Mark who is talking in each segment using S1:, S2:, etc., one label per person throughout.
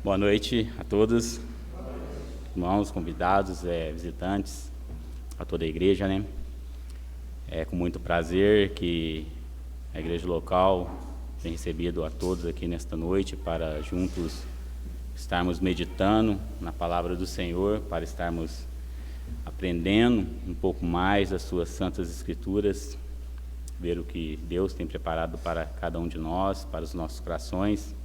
S1: Boa noite a todos, irmãos, convidados, visitantes, a toda a igreja, né? É com muito prazer que a igreja local tem recebido a todos aqui nesta noite para juntos estarmos meditando na palavra do Senhor, para estarmos aprendendo um pouco mais das suas santas escrituras, ver o que Deus tem preparado para cada um de nós, para os nossos corações,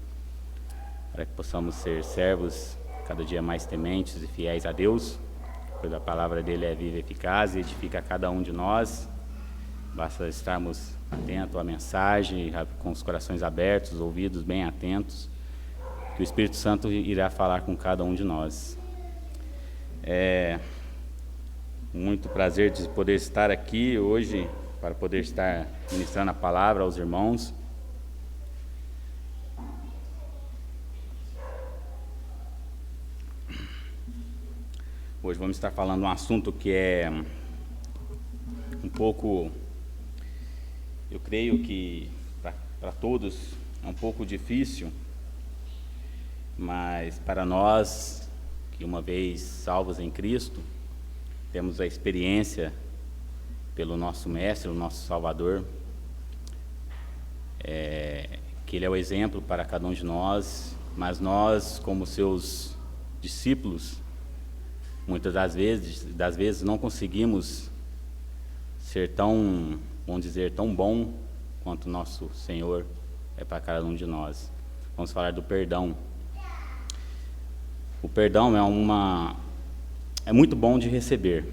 S1: para que possamos ser servos cada dia mais tementes e fiéis a Deus, pois a palavra dele é viva e eficaz e edifica a cada um de nós. Basta estarmos atentos à mensagem, com os corações abertos, os ouvidos bem atentos, que o Espírito Santo irá falar com cada um de nós. É muito prazer de poder estar aqui hoje, para poder estar ministrando a palavra aos irmãos. Hoje vamos estar falando um assunto que é um pouco, eu creio que para todos é um pouco difícil, mas para nós, que uma vez salvos em Cristo, temos a experiência pelo nosso Mestre, o nosso Salvador, que Ele é o exemplo para cada um de nós, mas nós, como seus discípulos, muitas das vezes não conseguimos ser tão, vamos dizer, tão bom quanto nosso Senhor é para cada um de nós. Vamos falar do perdão. O perdão é muito bom de receber,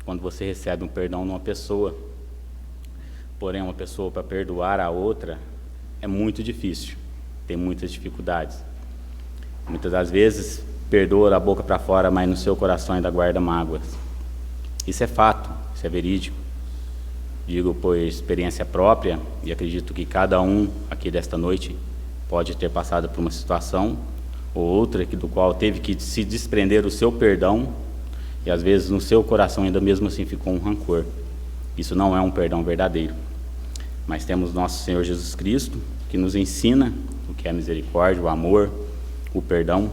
S1: quando você recebe um perdão de uma pessoa. Porém, uma pessoa para perdoar a outra é muito difícil, tem muitas dificuldades. Muitas das vezes perdoa da boca para fora, mas no seu coração ainda guarda mágoas. Isso é fato, isso é verídico. Digo por experiência própria, e acredito que cada um aqui desta noite pode ter passado por uma situação ou outra do qual teve que se desprender do seu perdão, e às vezes no seu coração ainda mesmo assim ficou um rancor. Isso não é um perdão verdadeiro. Mas temos nosso Senhor Jesus Cristo, que nos ensina o que é a misericórdia, o amor, o perdão,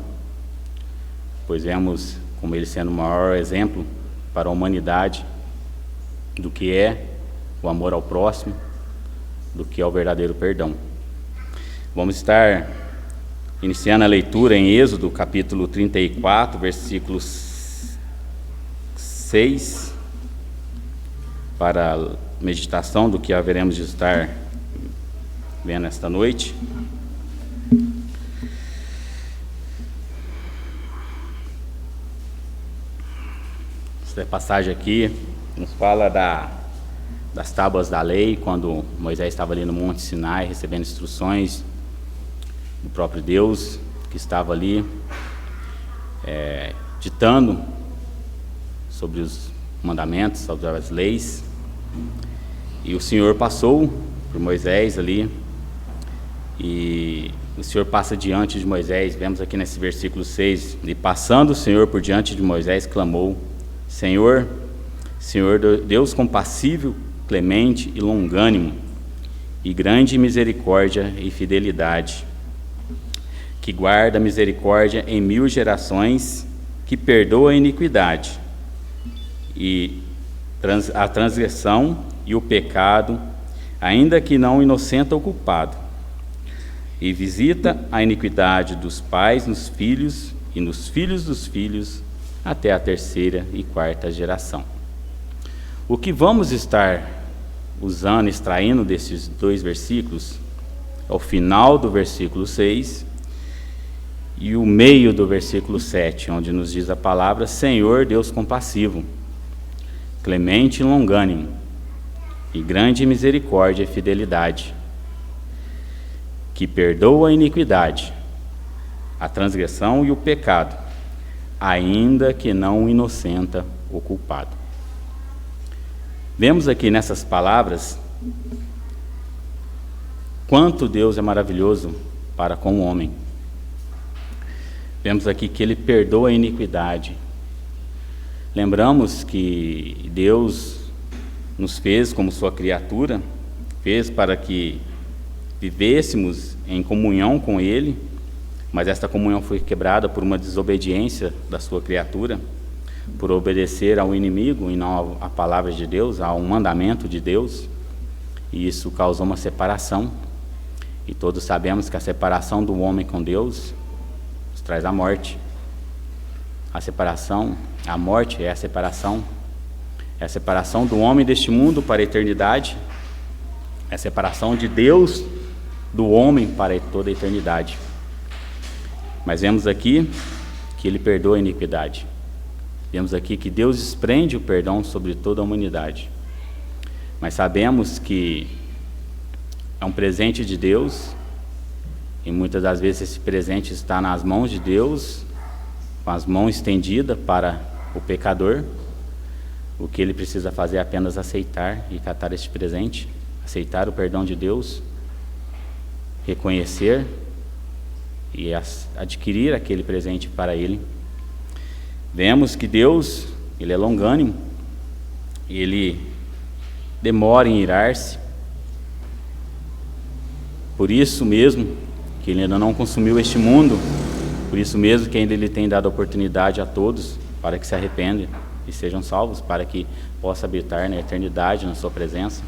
S1: pois vemos como ele sendo o maior exemplo para a humanidade do que é o amor ao próximo, do que é o verdadeiro perdão. Vamos estar iniciando a leitura em Êxodo, capítulo 34, versículos 6, para a meditação do que haveremos de estar vendo esta noite. Essa passagem aqui nos fala das tábuas da lei, quando Moisés estava ali no Monte Sinai, recebendo instruções do próprio Deus, que estava ali ditando sobre os mandamentos, sobre as leis. E o Senhor passou por Moisés ali, e o Senhor passa diante de Moisés. Vemos aqui nesse versículo 6, e passando o Senhor por diante de Moisés, clamou: Senhor, Deus compassível, clemente e longânimo, e grande em misericórdia e fidelidade, que guarda a misericórdia em 1000 gerações, que perdoa a iniquidade e a transgressão e o pecado, ainda que não inocenta o culpado, e visita a iniquidade dos pais nos filhos e nos filhos dos filhos, até a 3ª e 4ª geração. O que vamos estar usando, extraindo desses dois versículos, é o final do versículo 6 e o meio do versículo 7, onde nos diz a palavra: Senhor Deus compassivo, clemente e longânimo, e grande em misericórdia e fidelidade, que perdoa a iniquidade, a transgressão e o pecado, ainda que não inocenta o culpado. Vemos aqui nessas palavras quanto Deus é maravilhoso para com o homem. Vemos aqui que ele perdoa a iniquidade. Lembramos que Deus nos fez como sua criatura, fez para que vivêssemos em comunhão com Ele, mas esta comunhão foi quebrada por uma desobediência da sua criatura, por obedecer ao inimigo e não à palavra de Deus, ao mandamento de Deus, e isso causou uma separação. E todos sabemos que a separação do homem com Deus nos traz a morte. A morte é a separação do homem deste mundo para a eternidade, é a separação de Deus do homem para toda a eternidade. Mas vemos aqui que ele perdoa a iniquidade. Vemos aqui que Deus desprende o perdão sobre toda a humanidade. Mas sabemos que é um presente de Deus, e muitas das vezes esse presente está nas mãos de Deus, com as mãos estendidas para o pecador. O que ele precisa fazer é apenas aceitar e catar este presente, aceitar o perdão de Deus, reconhecer e adquirir aquele presente para ele. Vemos que Deus, ele é longânimo, ele demora em irar-se. Por isso mesmo que ele ainda não consumiu este mundo, por isso mesmo que ainda ele tem dado oportunidade a todos para que se arrependam e sejam salvos, para que possa habitar na eternidade na sua presença.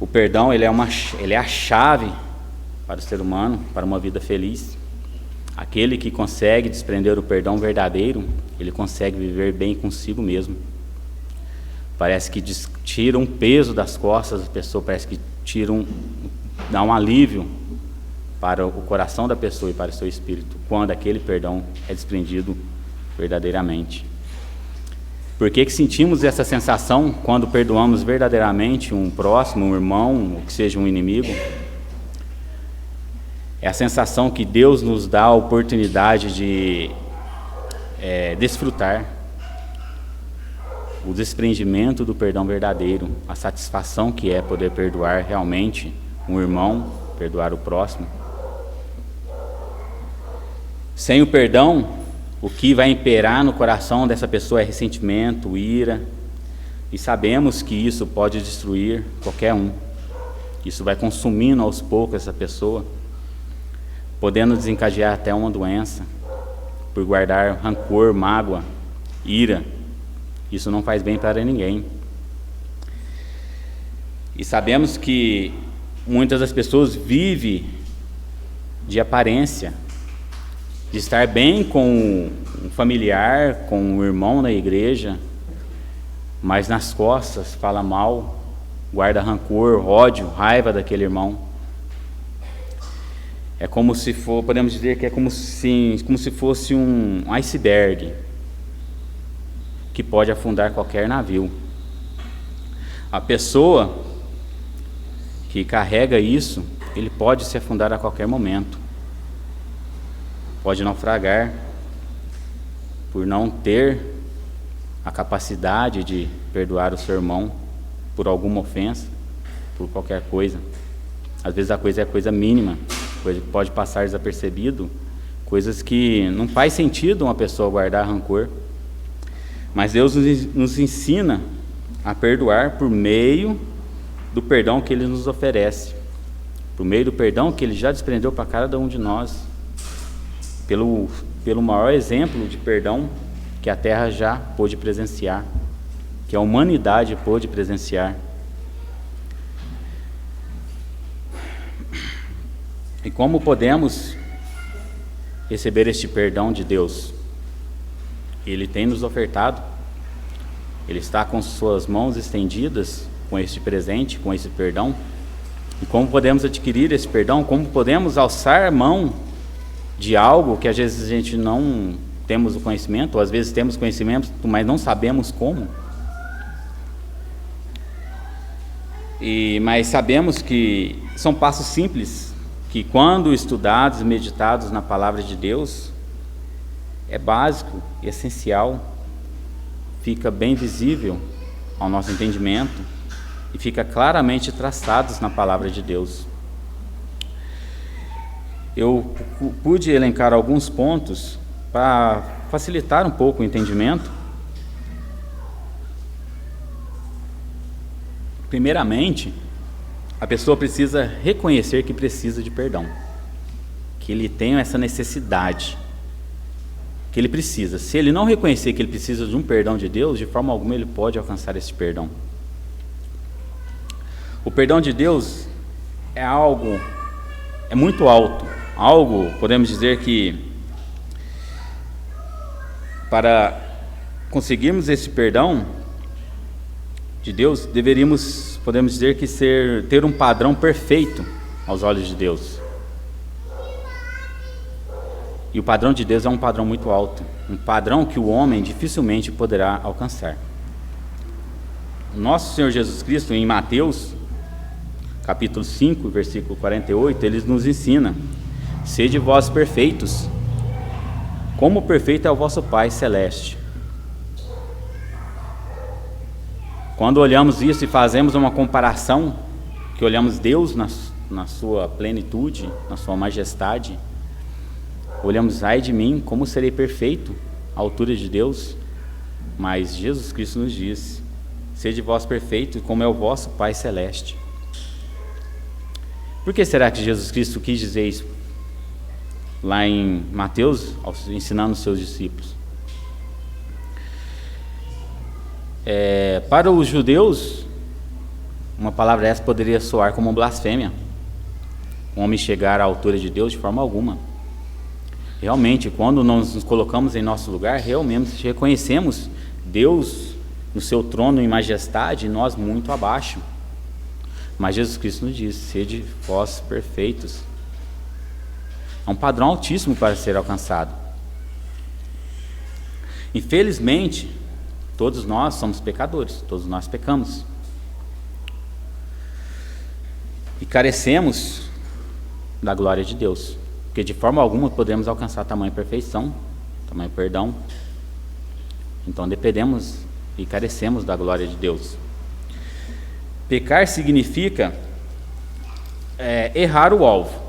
S1: O perdão, ele é a chave para o ser humano, para uma vida feliz. Aquele que consegue desprender o perdão verdadeiro, ele consegue viver bem consigo mesmo. Parece que tira um peso das costas da pessoa, parece que dá um alívio para o coração da pessoa e para o seu espírito, quando aquele perdão é desprendido verdadeiramente. Por que sentimos essa sensação quando perdoamos verdadeiramente um próximo, um irmão, ou que seja um inimigo? É a sensação que Deus nos dá a oportunidade de desfrutar o desprendimento do perdão verdadeiro, a satisfação que é poder perdoar realmente um irmão, perdoar o próximo. Sem o perdão, o que vai imperar no coração dessa pessoa é ressentimento, ira, e sabemos que isso pode destruir qualquer um. Isso vai consumindo aos poucos essa pessoa, podendo desencadear até uma doença, por guardar rancor, mágoa, ira. Isso não faz bem para ninguém. E sabemos que muitas das pessoas vivem de aparência, de estar bem com um familiar, com um irmão na igreja, mas nas costas fala mal, guarda rancor, ódio, raiva daquele irmão. É como se for, podemos dizer que é como se fosse um iceberg que pode afundar qualquer navio. A pessoa que carrega isso, ele pode se afundar a qualquer momento, pode naufragar por não ter a capacidade de perdoar o seu irmão por alguma ofensa, por qualquer coisa. Às vezes a coisa é coisa mínima, coisa que pode passar desapercebido, coisas que não faz sentido uma pessoa guardar rancor. Mas Deus nos ensina a perdoar por meio do perdão que Ele nos oferece, por meio do perdão que Ele já desprendeu para cada um de nós, pelo maior exemplo de perdão que a Terra já pôde presenciar, que a humanidade pôde presenciar. E como podemos receber este perdão de Deus? Ele tem nos ofertado, Ele está com suas mãos estendidas com este presente, com esse perdão. E como podemos adquirir esse perdão? Como podemos alçar a mão de algo que às vezes a gente não temos o conhecimento, ou às vezes temos conhecimento, mas não sabemos como? Mas sabemos que são passos simples, que quando estudados e meditados na palavra de Deus, é básico, essencial, fica bem visível ao nosso entendimento e fica claramente traçados na palavra de Deus. eu pude elencar alguns pontos para facilitar um pouco o entendimento. Primeiramente, a pessoa precisa reconhecer que precisa de perdão, que ele tem essa necessidade, que ele precisa. Se ele não reconhecer que ele precisa de um perdão de Deus, de forma alguma ele pode alcançar esse perdão. O perdão de Deus é muito alto, podemos dizer que para conseguirmos esse perdão de Deus, podemos dizer que ter um padrão perfeito aos olhos de Deus. E o padrão de Deus é um padrão muito alto, um padrão que o homem dificilmente poderá alcançar. Nosso Senhor Jesus Cristo, em Mateus, capítulo 5, versículo 48, ele nos ensina: sede vós perfeitos, como perfeito é o vosso Pai Celeste. Quando olhamos isso e fazemos uma comparação, que olhamos Deus na sua plenitude, na sua majestade, olhamos, ai de mim, como serei perfeito à altura de Deus? Mas Jesus Cristo nos diz: sede vós perfeitos, como é o vosso Pai Celeste. Por que será que Jesus Cristo quis dizer isso lá em Mateus, ensinando os seus discípulos? Para os judeus, uma palavra essa poderia soar como blasfêmia. Um homem chegar à altura de Deus de forma alguma. Realmente, quando nós nos colocamos em nosso lugar, realmente reconhecemos Deus no seu trono em majestade e nós muito abaixo. Mas Jesus Cristo nos diz: sede vós perfeitos. É um padrão altíssimo para ser alcançado. Infelizmente, todos nós somos pecadores, todos nós pecamos. E carecemos da glória de Deus, porque de forma alguma podemos alcançar tamanha perfeição, tamanho perdão. Então dependemos e carecemos da glória de Deus. Pecar significa errar o alvo.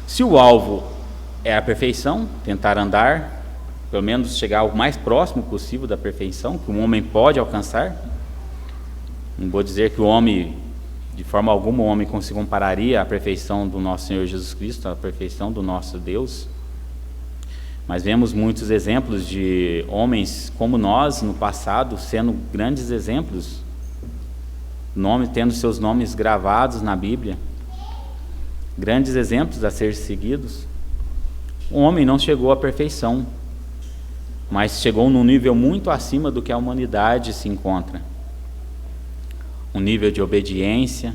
S1: Se o alvo é a perfeição, tentar andar, pelo menos chegar ao mais próximo possível da perfeição que um homem pode alcançar. Não vou dizer que o homem, de forma alguma, o homem se compararia à perfeição do nosso Senhor Jesus Cristo, à perfeição do nosso Deus. Mas vemos muitos exemplos de homens como nós no passado, sendo grandes exemplos, tendo seus nomes gravados na Bíblia, grandes exemplos a ser seguidos. O homem não chegou à perfeição, mas chegou num nível muito acima do que a humanidade se encontra. Um nível de obediência,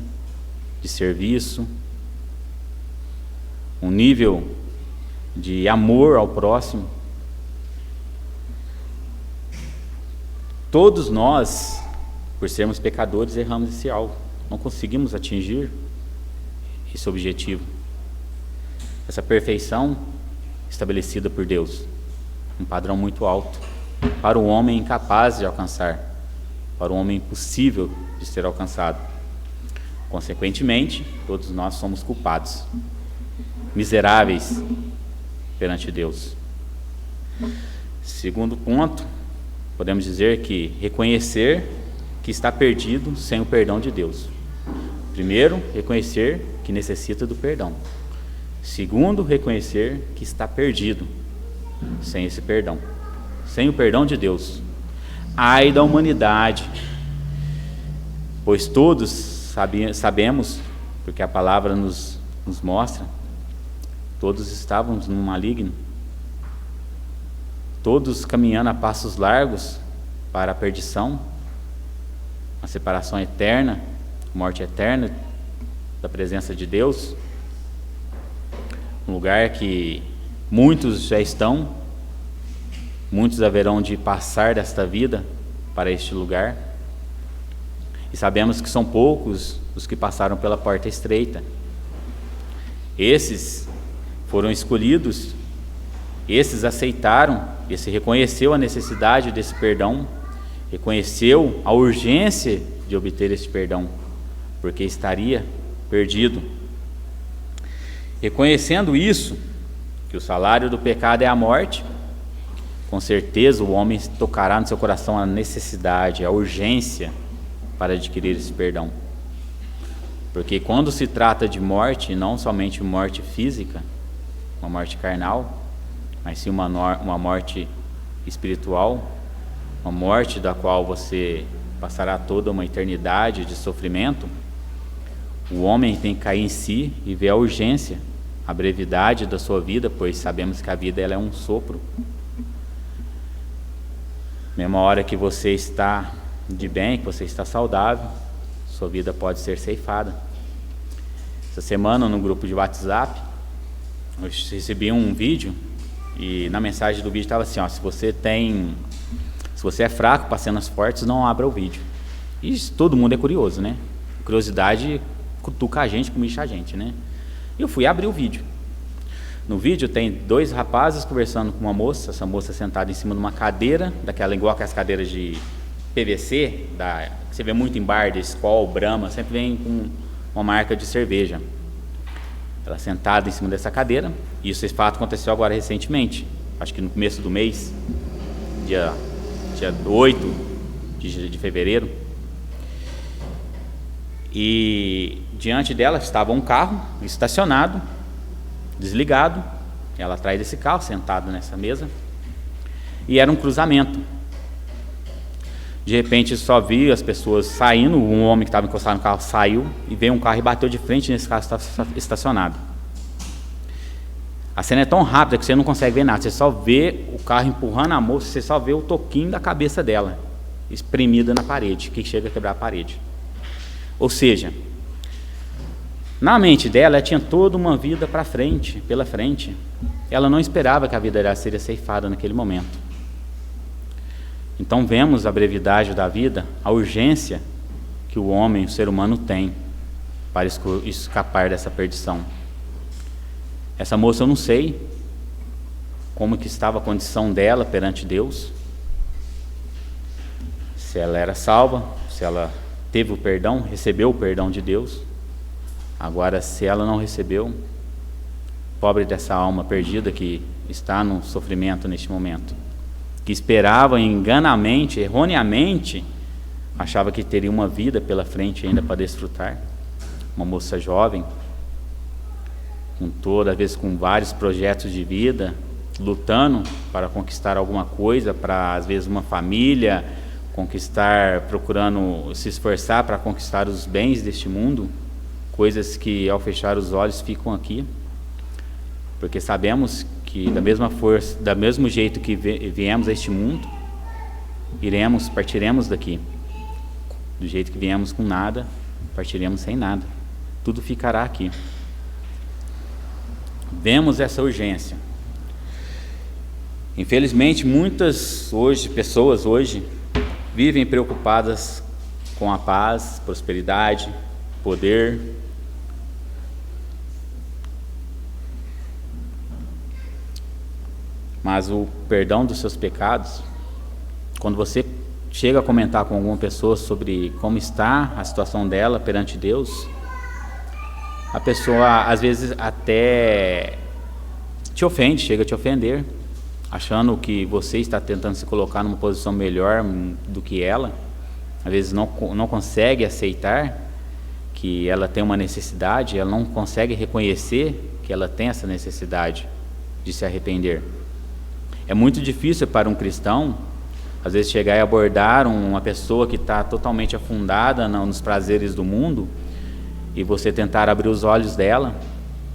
S1: de serviço, um nível de amor ao próximo. Todos nós, por sermos pecadores, erramos esse alvo. Não conseguimos atingir esse objetivo, essa perfeição estabelecida por Deus. Um padrão muito alto, para o homem incapaz de alcançar, para o homem impossível de ser alcançado. Consequentemente, todos nós somos culpados, miseráveis perante Deus. Segundo ponto, podemos dizer que reconhecer que está perdido sem o perdão de Deus. Primeiro, reconhecer que necessita do perdão. Segundo, reconhecer que está perdido sem esse perdão, sem o perdão de Deus. Ai da humanidade, pois todos sabemos, porque a palavra nos mostra, todos estávamos no maligno, todos caminhando a passos largos para a perdição, a separação eterna, morte eterna da presença de Deus, um lugar que muitos já estão, muitos haverão de passar desta vida para este lugar, e sabemos que são poucos os que passaram pela porta estreita. Esses foram escolhidos, esses aceitaram, esse reconheceu a necessidade desse perdão, reconheceu a urgência de obter esse perdão, porque estaria perdido. Reconhecendo isso, que o salário do pecado é a morte, com certeza o homem tocará no seu coração a necessidade, a urgência para adquirir esse perdão. Porque quando se trata de morte, não somente morte física, uma morte carnal, mas sim uma morte espiritual, uma morte da qual você passará toda uma eternidade de sofrimento, o homem tem que cair em si e ver a urgência, a brevidade da sua vida, pois sabemos que a vida ela é um sopro. Mesma hora que você está de bem, que você está saudável, sua vida pode ser ceifada. Essa semana, no grupo de WhatsApp, eu recebi um vídeo e na mensagem do vídeo estava assim, ó, se você é fraco para cenas fortes, não abra o vídeo. E todo mundo é curioso, né? Curiosidade cutuca a gente, comicha a gente, né? E eu fui abrir o vídeo. No vídeo tem 2 rapazes conversando com uma moça, essa moça sentada em cima de uma cadeira, daquela igual que as cadeiras de PVC, que você vê muito em bar, de Skol, Brahma, sempre vem com uma marca de cerveja. Ela sentada em cima dessa cadeira, e esse fato aconteceu agora recentemente, acho que no começo do mês, dia 8 de fevereiro, e diante dela estava um carro estacionado, desligado, ela atrás desse carro, sentada nessa mesa, e era um cruzamento. De repente só vi as pessoas saindo, um homem que estava encostado no carro saiu, e veio um carro e bateu de frente nesse carro estacionado. A cena é tão rápida que você não consegue ver nada, você só vê o carro empurrando a moça, você só vê o toquinho da cabeça dela, espremida na parede, que chega a quebrar a parede. Ou seja, na mente dela, ela tinha toda uma vida pela frente. Ela não esperava que a vida dela seria ceifada naquele momento. Então vemos a brevidade da vida, a urgência que o homem, o ser humano tem para escapar dessa perdição. Essa moça, eu não sei como que estava a condição dela perante Deus, se ela era salva, se ela teve o perdão, recebeu o perdão de Deus. Agora, se ela não recebeu, pobre dessa alma perdida que está no sofrimento neste momento, que esperava enganamente, erroneamente, achava que teria uma vida pela frente ainda para desfrutar. Uma moça jovem, às vezes com vários projetos de vida, lutando para conquistar alguma coisa, para às vezes uma família, procurando se esforçar para conquistar os bens deste mundo, coisas que ao fechar os olhos ficam aqui, porque sabemos que da mesmo jeito que viemos a este mundo, partiremos daqui. Do jeito que viemos com nada, partiremos sem nada. Tudo ficará aqui. Vemos essa urgência. Infelizmente, muitas pessoas hoje vivem preocupadas com a paz, prosperidade, poder. Mas o perdão dos seus pecados, quando você chega a comentar com alguma pessoa sobre como está a situação dela perante Deus, a pessoa às vezes até chega a te ofender, achando que você está tentando se colocar numa posição melhor do que ela. Às vezes não consegue aceitar que ela tem uma necessidade, ela não consegue reconhecer que ela tem essa necessidade de se arrepender. É muito difícil para um cristão, às vezes, chegar e abordar uma pessoa que está totalmente afundada nos prazeres do mundo, e você tentar abrir os olhos dela,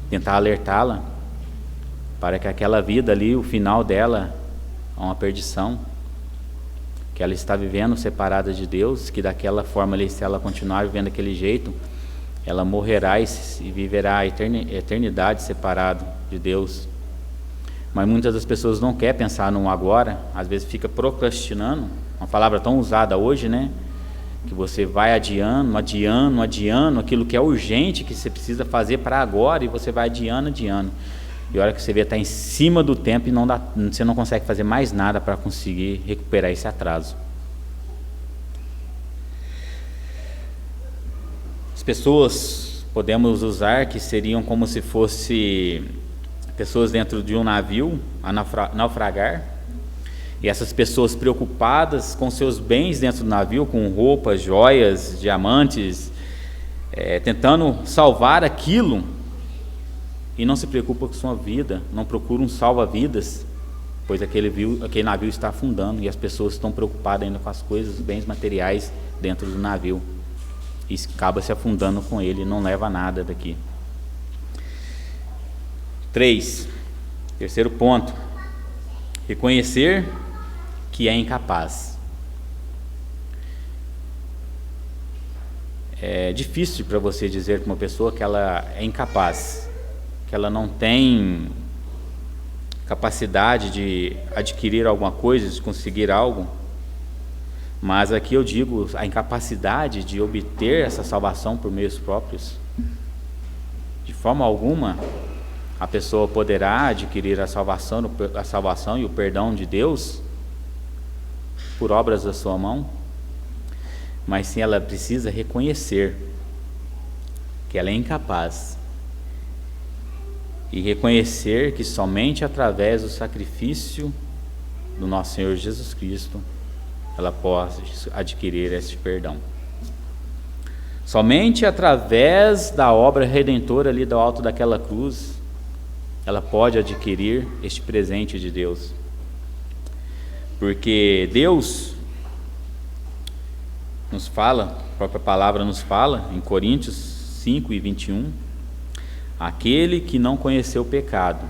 S1: tentar alertá-la, para que aquela vida ali, o final dela, é uma perdição, que ela está vivendo separada de Deus, que daquela forma ali, se ela continuar vivendo daquele jeito, ela morrerá e viverá a eternidade separado de Deus. Mas muitas das pessoas não querem pensar no agora, às vezes fica procrastinando, uma palavra tão usada hoje, né? Que você vai adiando aquilo que é urgente, que você precisa fazer para agora, e você vai adiando. E a hora que você vê, está em cima do tempo e você não consegue fazer mais nada para conseguir recuperar esse atraso. As pessoas podemos usar que seriam como se fosse pessoas dentro de um navio a naufragar, e essas pessoas preocupadas com seus bens dentro do navio, com roupas, joias, diamantes, tentando salvar aquilo, e não se preocupa com sua vida, não procura um salva-vidas, pois aquele navio está afundando, e as pessoas estão preocupadas ainda com as coisas, os bens materiais dentro do navio, e acaba se afundando com ele, não leva nada daqui. 3, terceiro ponto, reconhecer que é incapaz. É difícil para você dizer para uma pessoa que ela é incapaz, que ela não tem capacidade de adquirir alguma coisa, de conseguir algo, mas aqui eu digo a incapacidade de obter essa salvação por meios próprios. De forma alguma a pessoa poderá adquirir a salvação e o perdão de Deus por obras da sua mão, mas sim ela precisa reconhecer que ela é incapaz e reconhecer que somente através do sacrifício do nosso Senhor Jesus Cristo ela pode adquirir este perdão. Somente através da obra redentora ali do alto daquela cruz ela pode adquirir este presente de Deus. Porque Deus nos fala, a própria palavra nos fala, em Coríntios 5:21, aquele que não conheceu o pecado,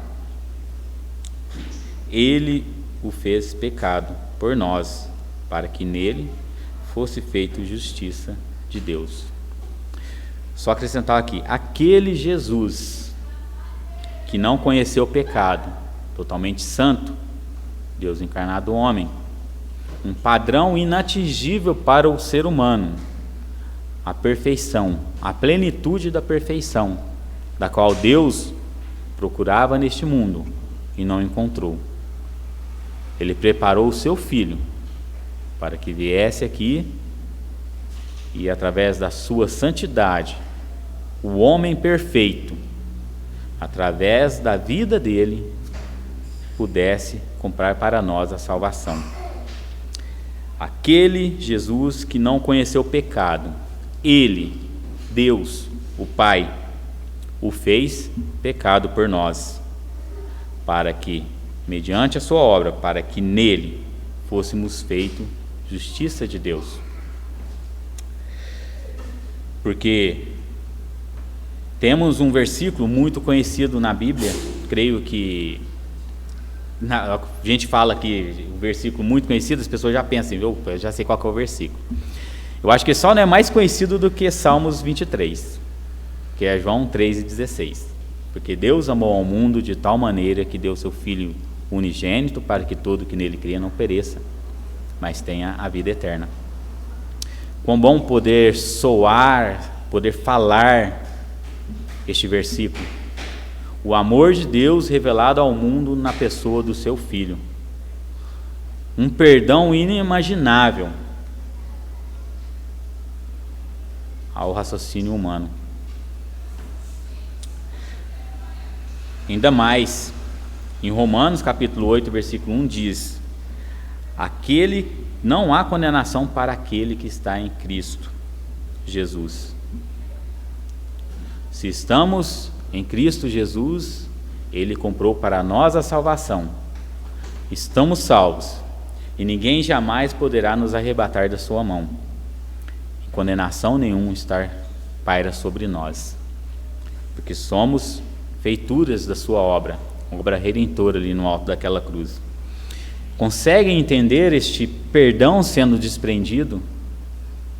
S1: Ele o fez pecado por nós, para que nele fosse feita justiça de Deus. Só acrescentar aqui, aquele Jesus que não conheceu o pecado, totalmente santo, Deus encarnado homem, um padrão inatingível para o ser humano, a perfeição, a plenitude da perfeição, da qual Deus procurava neste mundo e não encontrou. Ele preparou o seu Filho para que viesse aqui e através da sua santidade, o homem perfeito, através da vida dele, pudesse comprar para nós a salvação. Aquele Jesus que não conheceu o pecado, Ele, Deus, o Pai, o fez pecado por nós, para que, mediante a sua obra, para que nele fôssemos feitos justiça de Deus. Porque temos um versículo muito conhecido na Bíblia, creio que a gente fala que o versículo muito conhecido, as pessoas já pensam, eu já sei qual que é o versículo. Eu acho que só não é mais conhecido do que Salmos 23, que é João 3:16. Porque Deus amou ao mundo de tal maneira que deu seu Filho unigênito para que todo que nele cria não pereça, mas tenha a vida eterna. Quão bom poder soar, poder falar este versículo. O amor de Deus revelado ao mundo na pessoa do seu Filho. Um perdão inimaginável ao raciocínio humano. Ainda mais, em Romanos capítulo 8, versículo 1 diz: não há condenação para aquele que está em Cristo Jesus. Se estamos em Cristo Jesus, Ele comprou para nós a salvação. Estamos salvos, e ninguém jamais poderá nos arrebatar da sua mão. Condenação nenhuma paira sobre nós, porque somos feituras da sua obra redentora ali no alto daquela cruz. Conseguem entender este perdão sendo desprendido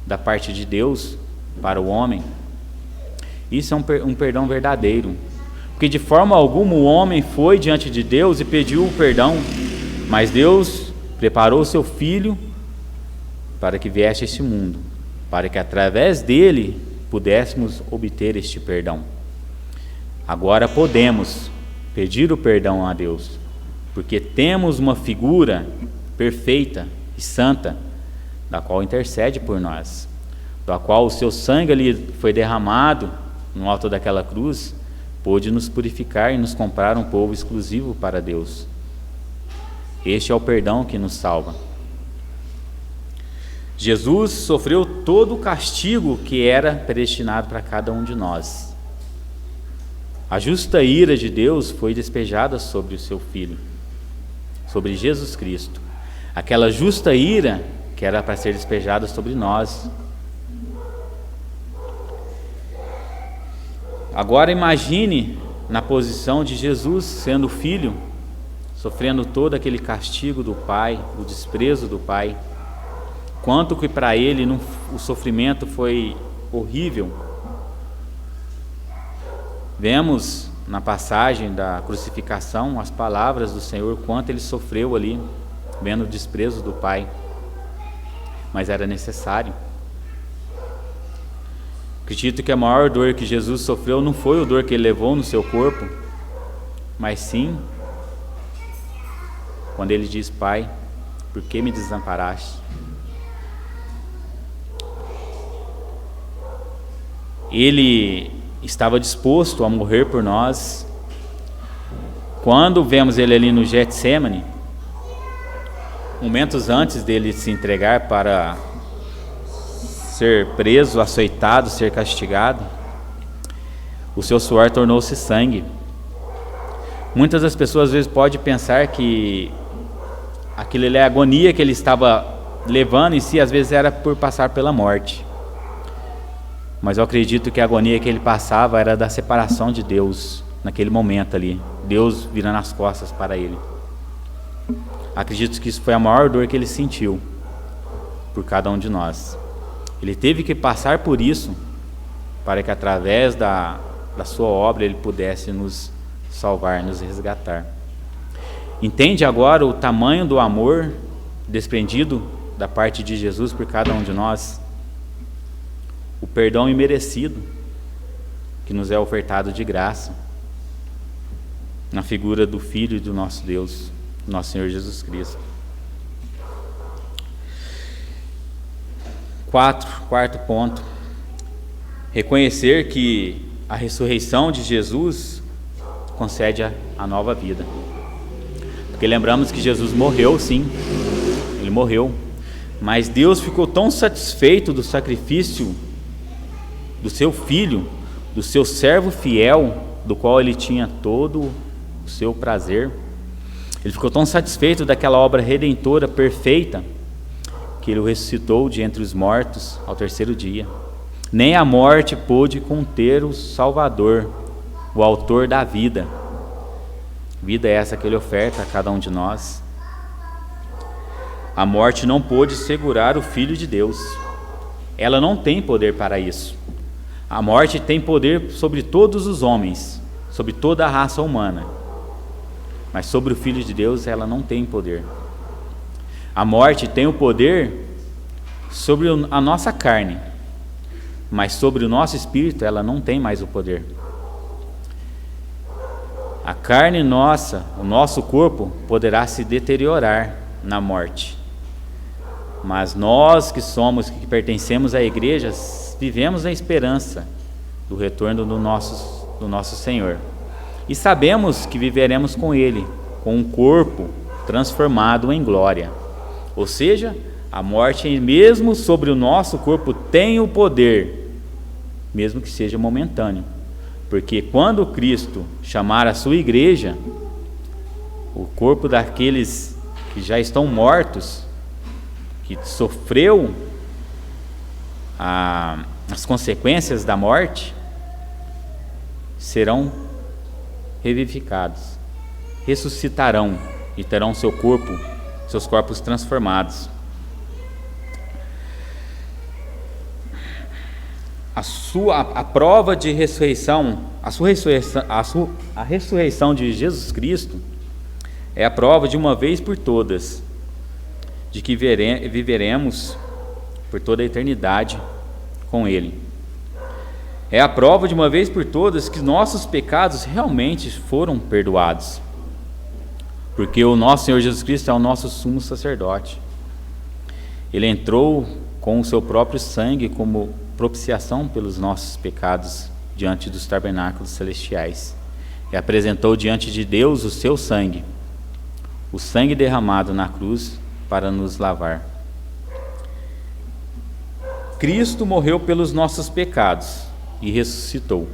S1: da parte de Deus para o homem? Isso é um perdão verdadeiro, porque de forma alguma o homem foi diante de Deus e pediu o perdão, mas Deus preparou o seu Filho para que viesse a este mundo, para que através dele pudéssemos obter este perdão. Agora podemos pedir o perdão a Deus, porque temos uma figura perfeita e santa, da qual intercede por nós, da qual o seu sangue ali foi derramado no alto daquela cruz, pôde nos purificar e nos comprar um povo exclusivo para Deus. Este é o perdão que nos salva. Jesus sofreu todo o castigo que era predestinado para cada um de nós. A justa ira de Deus foi despejada sobre o seu Filho, sobre Jesus Cristo. Aquela justa ira que era para ser despejada sobre nós. Agora imagine na posição de Jesus, sendo filho, sofrendo todo aquele castigo do Pai, o desprezo do Pai. Quanto que para ele o sofrimento foi horrível. Vemos na passagem da crucificação as palavras do Senhor, quanto ele sofreu ali, vendo o desprezo do Pai. Mas era necessário. Acredito que a maior dor que Jesus sofreu não foi a dor que ele levou no seu corpo, mas sim quando ele diz: Pai, por que me desamparaste? Ele estava disposto a morrer por nós. Quando vemos ele ali no Getsemane, momentos antes dele se entregar para ser preso, açoitado, ser castigado, o seu suor tornou-se sangue. Muitas das pessoas às vezes podem pensar que aquilo é a agonia que ele estava levando em si, às vezes era por passar pela morte. Mas eu acredito que a agonia que ele passava era da separação de Deus, naquele momento ali, Deus virando as costas para ele. Acredito que isso foi a maior dor que ele sentiu por cada um de nós. Ele teve que passar por isso para que através da sua obra ele pudesse nos salvar, nos resgatar. Entende agora o tamanho do amor desprendido da parte de Jesus por cada um de nós? O perdão imerecido que nos é ofertado de graça na figura do Filho do nosso Deus, nosso Senhor Jesus Cristo. Quarto ponto, reconhecer que a ressurreição de Jesus concede a nova vida. Porque lembramos que Jesus morreu, sim, ele morreu, mas Deus ficou tão satisfeito do sacrifício do seu Filho, do seu servo fiel, do qual ele tinha todo o seu prazer. Ele ficou tão satisfeito daquela obra redentora perfeita, que ele o ressuscitou de entre os mortos ao terceiro dia. Nem a morte pôde conter o Salvador, o autor da vida. Vida é essa que ele oferta a cada um de nós. A morte não pôde segurar o Filho de Deus. Ela não tem poder para isso. A morte tem poder sobre todos os homens, sobre toda a raça humana. Mas sobre o Filho de Deus ela não tem poder. A morte tem o poder sobre a nossa carne, mas sobre o nosso espírito ela não tem mais o poder. A carne nossa, o nosso corpo, poderá se deteriorar na morte. Mas nós que pertencemos à igreja, vivemos a esperança do retorno do nosso Senhor. E sabemos que viveremos com Ele, com um corpo transformado em glória. Ou seja, a morte mesmo sobre o nosso corpo tem o poder, mesmo que seja momentâneo. Porque quando Cristo chamar a sua igreja, o corpo daqueles que já estão mortos, que sofreu as consequências da morte, serão revivificados, ressuscitarão e terão seus corpos transformados. A prova de ressurreição, a ressurreição de Jesus Cristo é a prova de uma vez por todas de que viveremos por toda a eternidade com Ele. É a prova de uma vez por todas que nossos pecados realmente foram perdoados, porque o nosso Senhor Jesus Cristo é o nosso sumo sacerdote. Ele entrou com o seu próprio sangue como propiciação pelos nossos pecados diante dos tabernáculos celestiais e apresentou diante de Deus o seu sangue, o sangue derramado na cruz para nos lavar. Cristo morreu pelos nossos pecados e ressuscitou.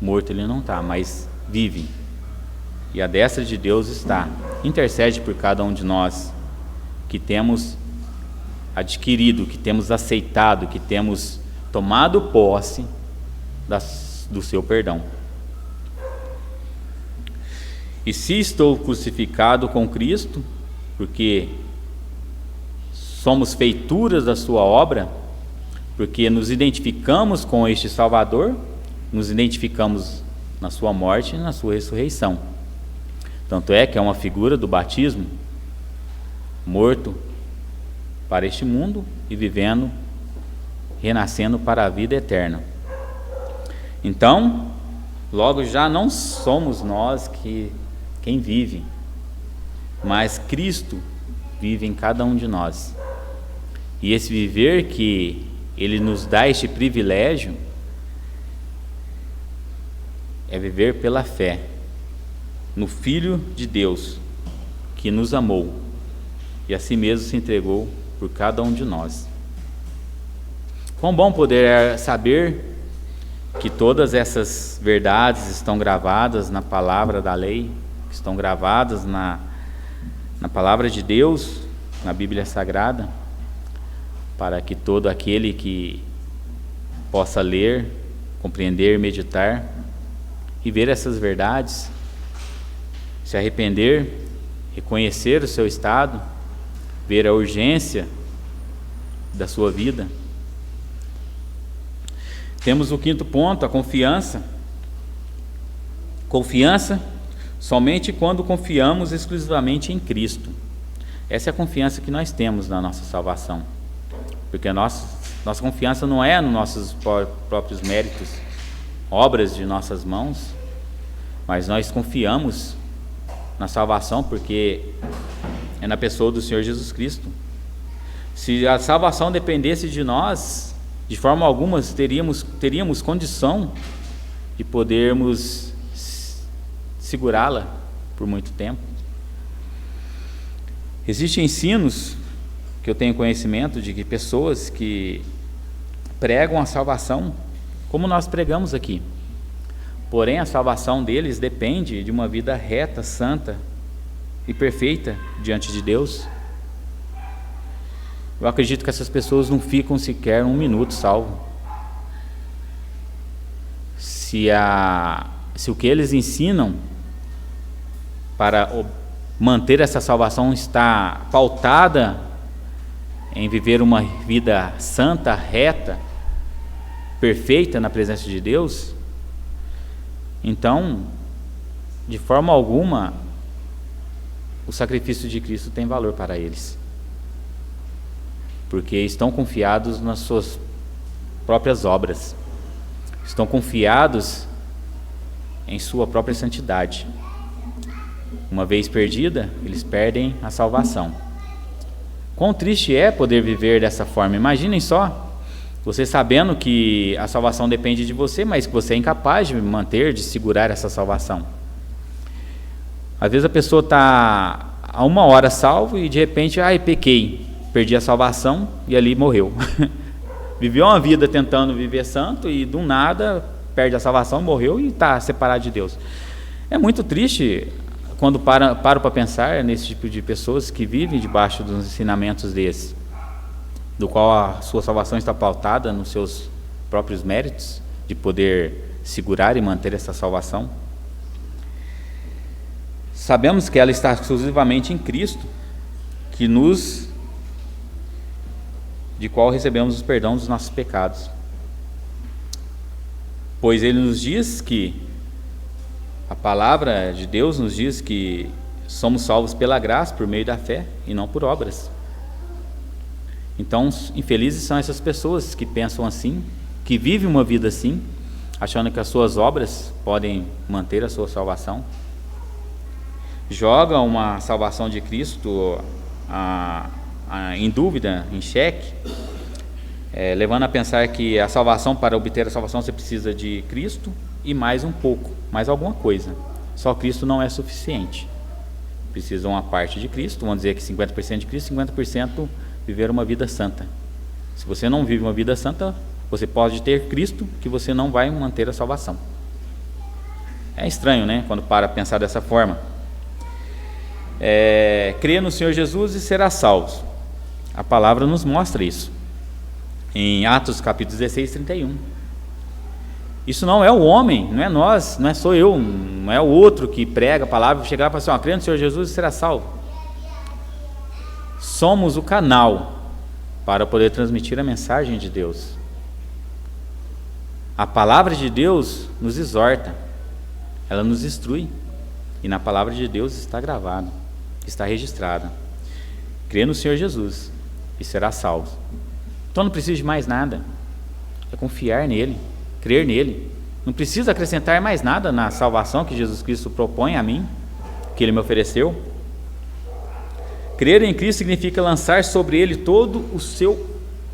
S1: Morto ele não está, mas vive. E à destra de Deus está. Intercede por cada um de nós que temos adquirido, que temos aceitado, que temos tomado posse do seu perdão. E se estou crucificado com Cristo, porque somos feituras da sua obra, porque nos identificamos com este Salvador, nos identificamos na sua morte e na sua ressurreição. Tanto é que é uma figura do batismo, morto para este mundo e vivendo, renascendo para a vida eterna. Então, logo já não somos nós quem vive, mas Cristo vive em cada um de nós. E esse viver que Ele nos dá este privilégio é viver pela fé no Filho de Deus, que nos amou e a si mesmo se entregou por cada um de nós. Quão bom poder saber que todas essas verdades estão gravadas na palavra da lei, que estão gravadas na palavra de Deus, na Bíblia Sagrada, para que todo aquele que possa ler, compreender, meditar e ver essas verdades, se arrepender, reconhecer o seu estado, ver a urgência da sua vida. Temos o quinto ponto, a confiança. Confiança somente quando confiamos exclusivamente em Cristo. Essa é a confiança que nós temos na nossa salvação. Porque a nossa confiança não é nos nossos próprios méritos, obras de nossas mãos, mas nós confiamos na salvação porque é na pessoa do Senhor Jesus Cristo. Se a salvação dependesse de nós, de forma alguma teríamos condição de podermos segurá-la por muito tempo. Existem ensinos que eu tenho conhecimento de que pessoas que pregam a salvação, como nós pregamos aqui, porém a salvação deles depende de uma vida reta, santa e perfeita diante de Deus. Eu acredito que essas pessoas não ficam sequer um minuto salvo. Se o que eles ensinam para manter essa salvação está pautada em viver uma vida santa, reta, perfeita na presença de Deus, então, de forma alguma, o sacrifício de Cristo tem valor para eles, porque estão confiados nas suas próprias obras, estão confiados em sua própria santidade. Uma vez perdida, eles perdem a salvação. Quão triste é poder viver dessa forma. Imaginem só, você sabendo que a salvação depende de você, mas que você é incapaz de manter, de segurar essa salvação. Às vezes a pessoa está há 1 hora salvo e de repente, pequei, perdi a salvação e ali morreu. Viveu uma vida tentando viver santo e do nada perde a salvação, morreu e está separado de Deus. É muito triste quando paro para pensar nesse tipo de pessoas que vivem debaixo dos ensinamentos desses, do qual a sua salvação está pautada nos seus próprios méritos, de poder segurar e manter essa salvação. Sabemos que ela está exclusivamente em Cristo, de qual recebemos o perdão dos nossos pecados. Pois ele nos diz que a palavra de Deus nos diz que somos salvos pela graça, por meio da fé, e não por obras. Então, infelizes são essas pessoas que pensam assim, que vivem uma vida assim, achando que as suas obras podem manter a sua salvação. Jogam uma salvação de Cristo em dúvida, em xeque, levando a pensar que a salvação, para obter a salvação, você precisa de Cristo e mais um pouco, mais alguma coisa. Só Cristo não é suficiente. Precisa uma parte de Cristo, vamos dizer que 50% de Cristo, 50% viver uma vida santa. Se você não vive uma vida santa, você pode ter Cristo, que você não vai manter a salvação. É estranho, né, quando para pensar dessa forma. Crer no Senhor Jesus e será salvo. A palavra nos mostra isso. Em Atos capítulo 16, 31. Isso não é o homem, não é nós, não é só eu, não é o outro que prega a palavra, chegar e falar assim, crê no Senhor Jesus e será salvo. Somos o canal para poder transmitir a mensagem de Deus. A palavra de Deus nos exorta, ela nos instrui, e na palavra de Deus está gravado, está registrado. Crê no Senhor Jesus e será salvo. Então não precisa de mais nada, é confiar nele, crer nele. Não precisa acrescentar mais nada na salvação que Jesus Cristo propõe a mim, que ele me ofereceu. Crer em Cristo significa lançar sobre ele todo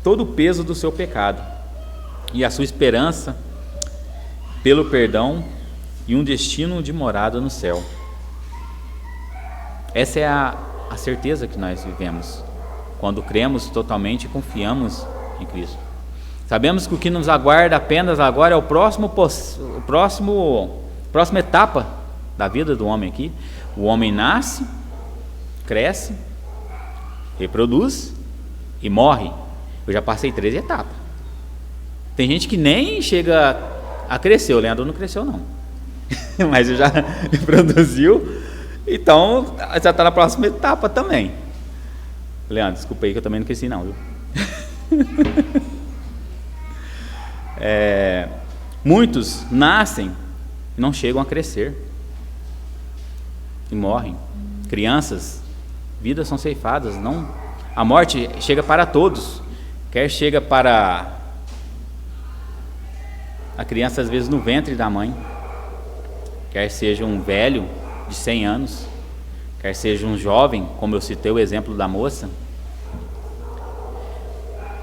S1: o peso do seu pecado e a sua esperança pelo perdão e um destino de morada no céu. Essa é a certeza que nós vivemos quando cremos totalmente e confiamos em Cristo. Sabemos que o que nos aguarda apenas agora é a próxima etapa da vida do homem aqui. O homem nasce, cresce, reproduz e morre. Eu já passei 3 etapas. Tem gente que nem chega a crescer. O Leandro não cresceu não, mas já reproduziu. Então já está na próxima etapa também. Leandro, desculpa aí que eu também não cresci não, viu? Muitos nascem e não chegam a crescer e morrem. Crianças, vidas são ceifadas. Não, a morte chega para todos. Quer chega para a criança às vezes no ventre da mãe, quer seja um velho de 100 anos, quer seja um jovem, como eu citei o exemplo da moça,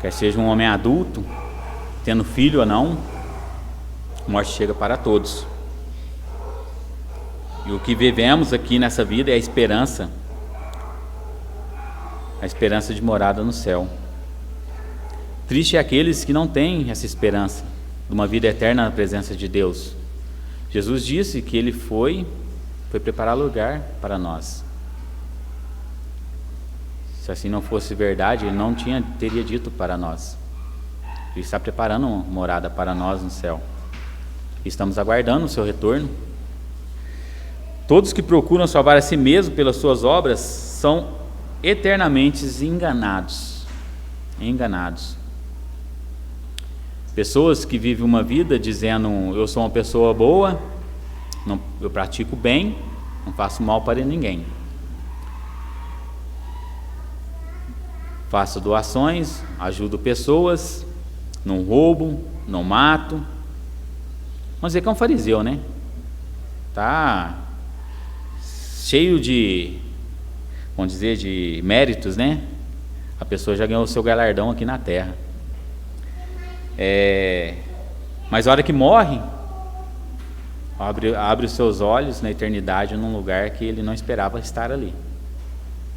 S1: quer seja um homem adulto, tendo filho ou não, a morte chega para todos. E o que vivemos aqui nessa vida é a esperança de morada no céu. Triste é aqueles que não têm essa esperança de uma vida eterna na presença de Deus. Jesus disse que ele foi preparar lugar para nós. Se assim não fosse verdade, ele não teria dito para nós. Ele está preparando uma morada para nós no céu. Estamos aguardando o seu retorno. Todos que procuram salvar a si mesmo pelas suas obras são eternamente enganados. Pessoas que vivem uma vida dizendo, eu sou uma pessoa boa, eu pratico bem, não faço mal para ninguém. Faço doações, ajudo pessoas, não roubo, não mato. Vamos dizer que é um fariseu, né? Tá cheio de, vamos dizer, de méritos, né? A pessoa já ganhou o seu galardão aqui na terra. Mas a hora que morre, abre os seus olhos na eternidade num lugar que ele não esperava estar ali,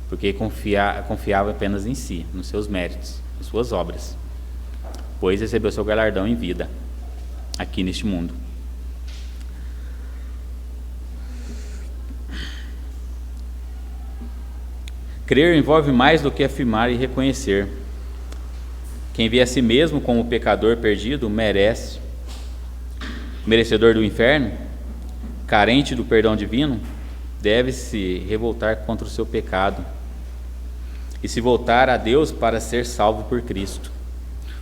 S1: porque confiava apenas em si, nos seus méritos, nas suas obras, pois recebeu seu galardão em vida aqui neste mundo. Crer envolve mais do que afirmar e reconhecer. Quem vê a si mesmo como pecador perdido, merecedor do inferno, carente do perdão divino, deve se revoltar contra o seu pecado e se voltar a Deus para ser salvo por Cristo.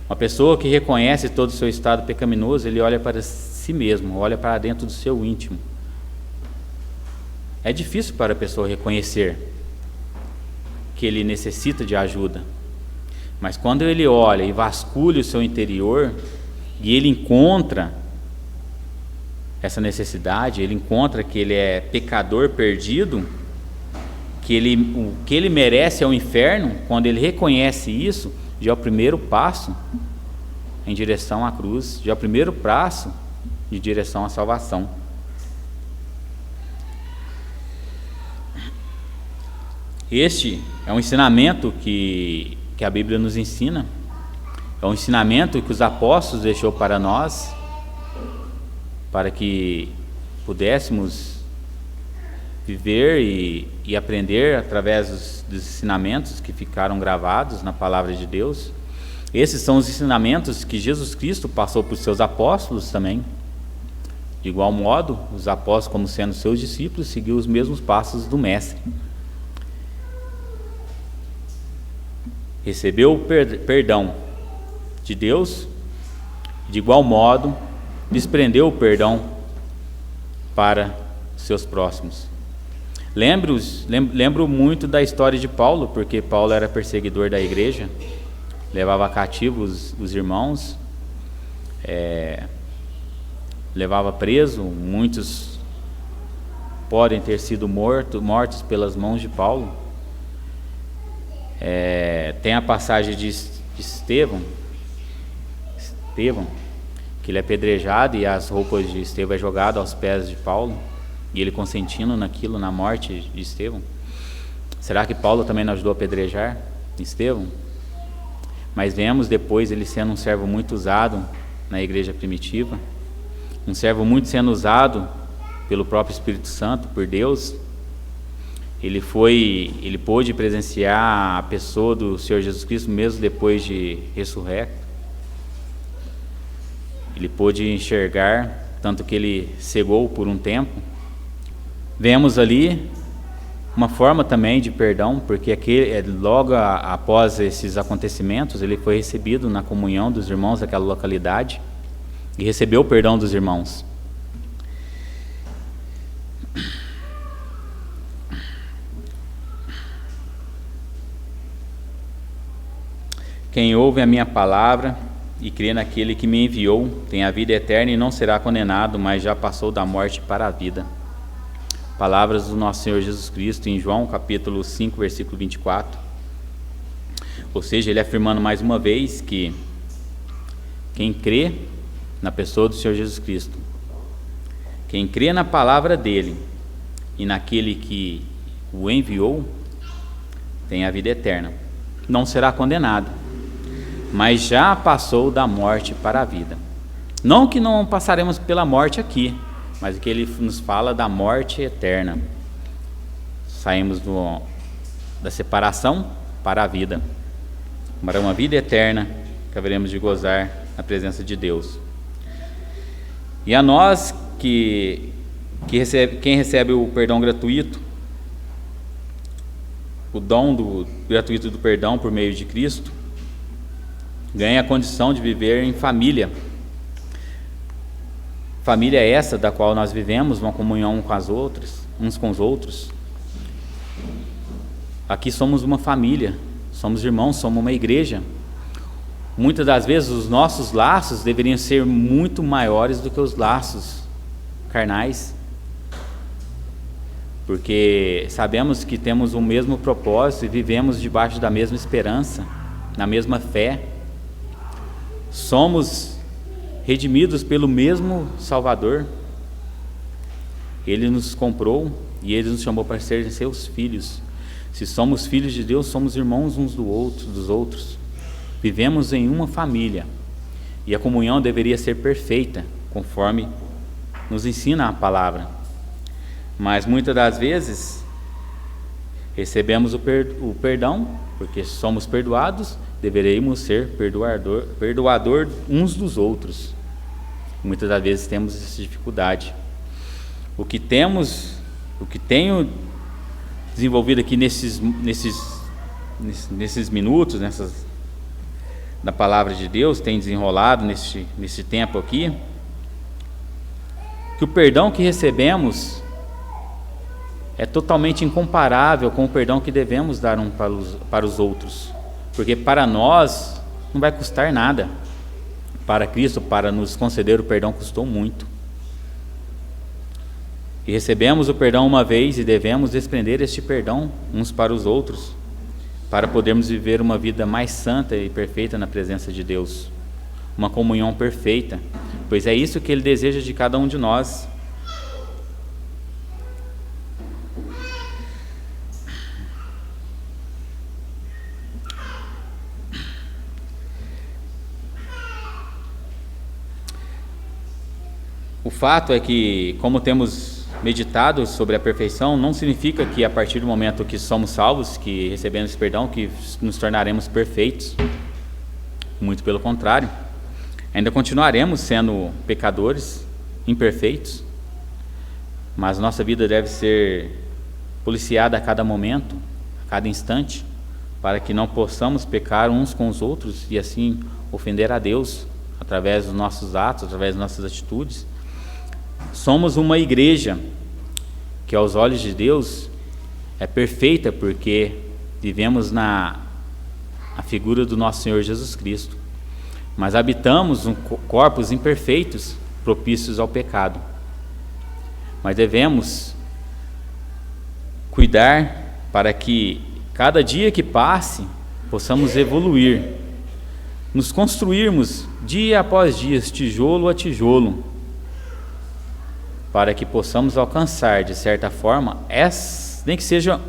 S1: Uma pessoa que reconhece todo o seu estado pecaminoso, ele olha para si mesmo, olha para dentro do seu íntimo. É difícil para a pessoa reconhecer que ele necessita de ajuda, mas quando ele olha e vasculha o seu interior e ele encontra essa necessidade, ele encontra que ele é pecador perdido, o que ele merece é o inferno. Quando ele reconhece isso, já é o primeiro passo em direção à cruz, já é o primeiro passo de direção à salvação. Este é um ensinamento que a Bíblia nos ensina, é um ensinamento que os apóstolos deixou para nós, para que pudéssemos viver e aprender através dos ensinamentos que ficaram gravados na palavra de Deus. Esses são os ensinamentos que Jesus Cristo passou para os seus apóstolos também. De igual modo, os apóstolos, como sendo seus discípulos, seguiu os mesmos passos do Mestre. Recebeu o perdão de Deus, de igual modo, desprendeu o perdão para seus próximos. Lembro muito da história de Paulo, porque Paulo era perseguidor da igreja, levava cativos os irmãos, levava preso, muitos podem ter sido mortos pelas mãos de Paulo. Tem a passagem de Estevão, que ele é apedrejado e as roupas de Estevão é jogado aos pés de Paulo, e ele consentindo naquilo, na morte de Estevão. Será que Paulo também não ajudou a apedrejar Estevão? Mas vemos depois ele sendo um servo muito usado na igreja primitiva, um servo muito sendo usado pelo próprio Espírito Santo, por Deus. Ele pôde presenciar a pessoa do Senhor Jesus Cristo mesmo depois de ressurrecto. Ele pôde enxergar, tanto que ele cegou por um tempo. Vemos ali uma forma também de perdão, porque logo após esses acontecimentos, ele foi recebido na comunhão dos irmãos daquela localidade e recebeu o perdão dos irmãos. Quem ouve a minha palavra e crê naquele que me enviou tem a vida eterna e não será condenado, mas já passou da morte para a vida. Palavras do nosso Senhor Jesus Cristo em João capítulo 5, versículo 24. Ou seja, ele afirmando mais uma vez que quem crê na pessoa do Senhor Jesus Cristo, quem crê na palavra dele e naquele que o enviou, tem a vida eterna. Não será condenado, mas já passou da morte para a vida. Não que não passaremos pela morte aqui, mas que ele nos fala da morte eterna. Saímos da separação para a vida, para uma vida eterna que haveremos de gozar na presença de Deus. E a nós quem recebe o perdão gratuito, o dom gratuito do perdão por meio de Cristo, ganha a condição de viver em família. Família essa da qual nós vivemos uma comunhão com as outras, uns com os outros. Aqui somos uma família, somos irmãos, somos uma igreja. Muitas das vezes os nossos laços deveriam ser muito maiores do que os laços carnais, porque sabemos que temos o mesmo propósito e vivemos debaixo da mesma esperança, na mesma fé. Somos redimidos pelo mesmo Salvador. Ele nos comprou e Ele nos chamou para serem seus filhos. Se somos filhos de Deus, somos irmãos uns dos outros. Vivemos em uma família e a comunhão deveria ser perfeita, conforme nos ensina a palavra. Mas muitas das vezes recebemos o perdão, porque somos perdoados, deveríamos ser perdoador uns dos outros. Muitas das vezes temos essa dificuldade. O que tenho desenvolvido aqui nesses minutos, da palavra de Deus, tem desenrolado nesse tempo aqui, que o perdão que recebemos é totalmente incomparável com o perdão que devemos dar para os outros, porque para nós não vai custar nada. Para Cristo, para nos conceder o perdão, custou muito. E recebemos o perdão uma vez e devemos desprender este perdão uns para os outros, para podermos viver uma vida mais santa e perfeita na presença de Deus. uma comunhão perfeita, pois é isso que Ele deseja de cada um de nós. O fato é que, como temos meditado sobre a perfeição, não significa que a partir do momento que somos salvos, que recebemos perdão, que nos tornaremos perfeitos. Muito pelo contrário, ainda continuaremos sendo pecadores, imperfeitos, mas nossa vida deve ser policiada a cada momento, a cada instante, para que não possamos pecar uns com os outros e assim ofender a Deus através dos nossos atos, através das nossas atitudes. Somos uma igreja que aos olhos de Deus é perfeita, porque vivemos na figura do nosso Senhor Jesus Cristo, mas habitamos corpos imperfeitos, propícios ao pecado. Mas devemos cuidar para que cada dia que passe possamos evoluir, nos construirmos dia após dia, tijolo a tijolo, para que possamos alcançar, de certa forma, nem que seja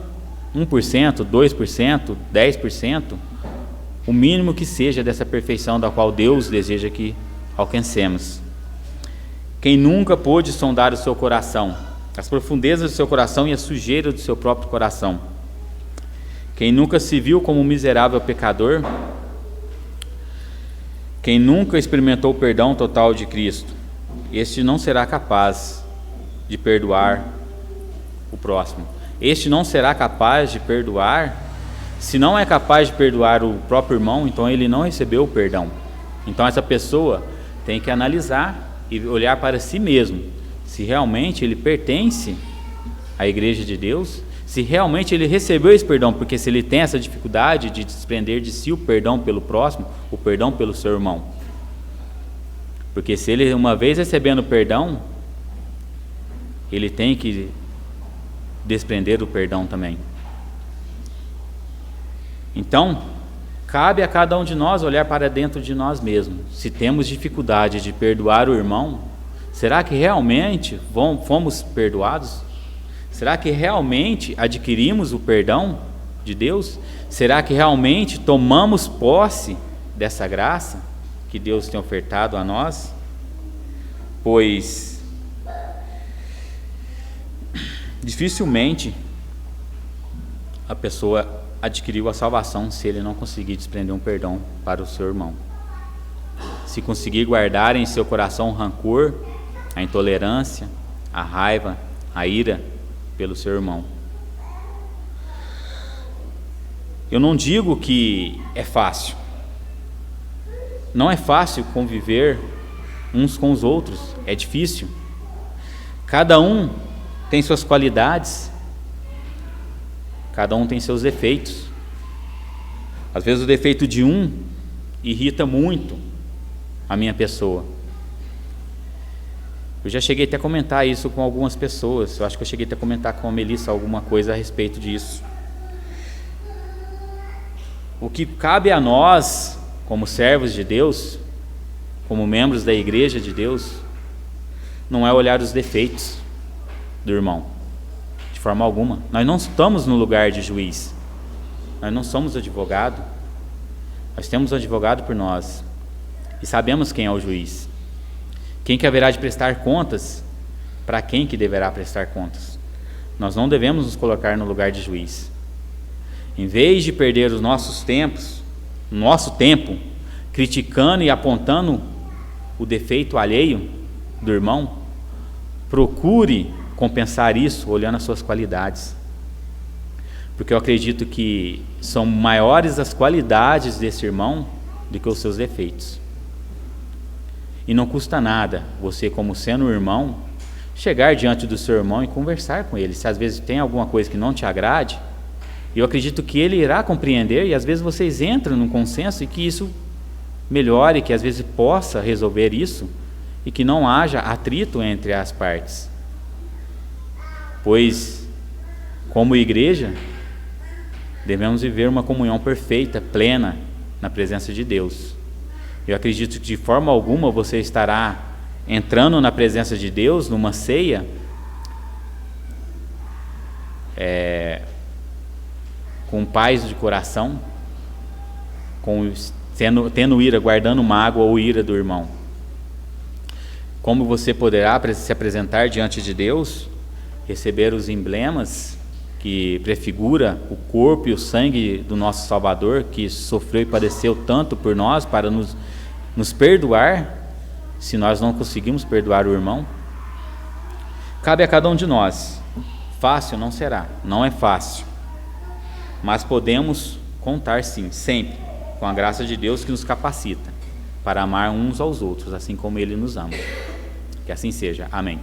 S1: 1%, 2%, 10%, o mínimo que seja dessa perfeição da qual Deus deseja que alcancemos. Quem nunca pôde sondar o seu coração, as profundezas do seu coração e a sujeira do seu próprio coração? Quem nunca se viu como um miserável pecador? Quem nunca experimentou o perdão total de Cristo? Este não será capaz de perdoar o próximo. Este não será capaz de perdoar. Se não é capaz de perdoar o próprio irmão, então ele não recebeu o perdão. Então essa pessoa tem que analisar e olhar para si mesmo, se realmente ele pertence à igreja de Deus, se realmente ele recebeu esse perdão, porque se ele tem essa dificuldade de desprender de si o perdão pelo próximo, o perdão pelo seu irmão. Porque se ele, uma vez recebendo o perdão, ele tem que desprender o perdão também. Então, cabe a cada um de nós olhar para dentro de nós mesmos. Se temos dificuldade de perdoar o irmão, será que realmente fomos perdoados? Será que realmente adquirimos o perdão de Deus? Será que realmente tomamos posse dessa graça que Deus tem ofertado a nós? Pois dificilmente a pessoa adquiriu a salvação se ele não conseguir desprender um perdão para o seu irmão. Se conseguir guardar em seu coração o rancor, a intolerância, a raiva, a ira pelo seu irmão. Eu não digo que é fácil. Não é fácil conviver uns com os outros, é difícil. Cada um tem suas qualidades, cada um tem seus defeitos. Às vezes o defeito de um irrita muito a minha pessoa. Eu já cheguei até a comentar isso com algumas pessoas. Eu acho que eu cheguei até a comentar com a Melissa alguma coisa a respeito disso. O que cabe a nós, como servos de Deus, como membros da igreja de Deus, não é olhar os defeitos do irmão, de forma alguma. Nós não estamos no lugar de juiz, nós não somos advogado, nós temos um advogado por nós e sabemos quem é o juiz, quem que haverá de prestar contas, para quem que deverá prestar contas. Nós não devemos nos colocar no lugar de juiz. Em vez de perder os nossos tempos, nosso tempo, criticando e apontando o defeito alheio do irmão, procure compensar isso olhando as suas qualidades, porque eu acredito que são maiores as qualidades desse irmão do que os seus defeitos. E não custa nada você, como sendo um irmão, chegar diante do seu irmão e conversar com ele. Se às vezes tem alguma coisa que não te agrade, eu acredito que ele irá compreender, e às vezes vocês entram num consenso e que isso melhore, que às vezes possa resolver isso e que não haja atrito entre as partes. Pois, como igreja, devemos viver uma comunhão perfeita, plena, na presença de Deus.
S2: Eu acredito que de forma alguma você estará entrando na presença de Deus, numa ceia, com paz de coração, tendo ira, guardando mágoa ou ira do irmão. Como você poderá se apresentar diante de Deus, receber os emblemas que prefigura o corpo e o sangue do nosso Salvador, que sofreu e padeceu tanto por nós, para nos perdoar, se nós não conseguimos perdoar o irmão? Cabe a cada um de nós. Fácil não será, não é fácil, mas podemos contar sim, sempre, com a graça de Deus que nos capacita para amar uns aos outros, assim como Ele nos ama. Que assim seja. Amém.